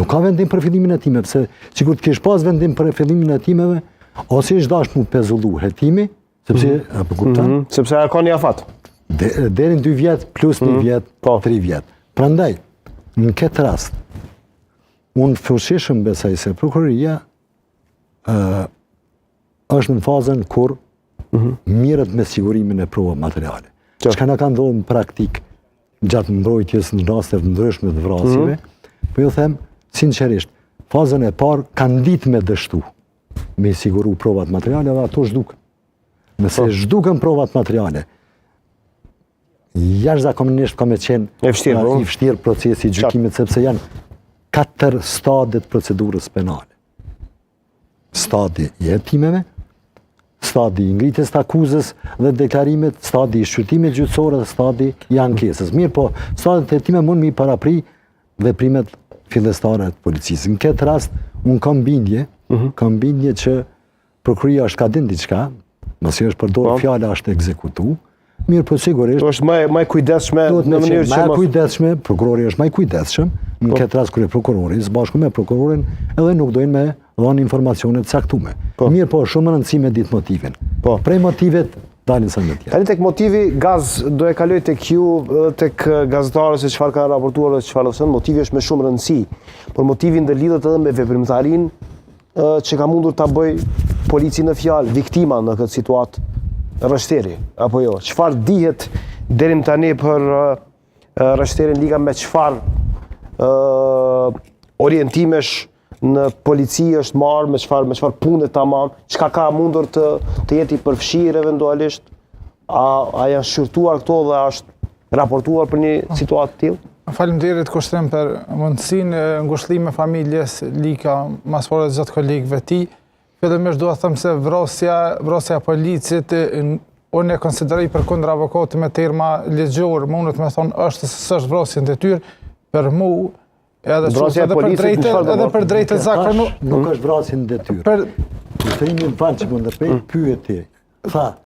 Nuk ka vendim për fillimin e timeve, se sikur të kesh pas vendim për fillimin e timeve, ose ish dash mu pezullu hetimi, sepse, apo kupton? Sepse ka një afat. Deri në 2 vjet plus 1 vjet, 3 vjet. Prandaj, në këtë rast, unë fuqishëm besoj se prokuroria është në fazën kur mirët me sigurimin e prova materiale. Çka na ka ndodhur në praktik gjatë mbrojtjes në raste të ndryshme të vrasjeve, po ju them sinqerisht, fazën e parë kanë ditë me dështu me siguru provat materiale, dhe ato zhduk. Nëse zhdukën provat materiale, jashtëzakonisht ka me qenë i vështirë procesi i gjykimit, sepse janë 4 stadët procedurës penale. Stadi i hetimeve, stadi i ngritjes të akuzës dhe deklarimet, stadi i shqyrtimit gjyqësor dhe stadi i ankesës. Mirë po, stadit e hetime mund mi parapri veprimet fillestare të policisë. Në këtë rast, unë kam bindje që prokuroria është ka din diçka, nëse është përdorur fjala është ekzekutu, mirë po sigurisht. është më kujdesshme në mënyrë që më kujdesshme, prokurori është më i kujdesshëm në këtë rast kur prokurori së bashku me prokurorin edhe nuk dojnë me dhënë informacione të caktuara. Mirë po, shumë rëndësi me ditë motivin. Prej motivet dalin sa më tjetër. Tani tek motivi gaz do e kaloj tek ju, tek gazetarët se çfarë kanë raportuar dhe çfarë thënë, motivi është me shumë rëndësi, por motivi ndërlidhet edhe me veprimtarinë që ka mundur ta bëj polici në fjalë viktima në këtë situatë rështeri, apo jo? Çfarë dihet deri më tani për rështerin liga, me çfarë orientimesh në polici është marrë, me çfarë pune tamam, çka ka mundur të jetë i përfshirë eventualisht, a janë shqyrtuar këto dhe është raportuar për një situatë të tillë? Faleminderit Kushtrim për mundësinë e ngushëllimit familjes Lika, mas pore të gjatë kolegëve ti. Fillimisht dua të them se vrasja e policit unë e konsideroj përkundër avokatit me terma ligjor, më unë të më thonë është se s'është vrasje detyrë, për mu edhe për drejtë zakonisht nuk është vrasje në detyrë. Për thënimin që më ndërprej pyeti, tha,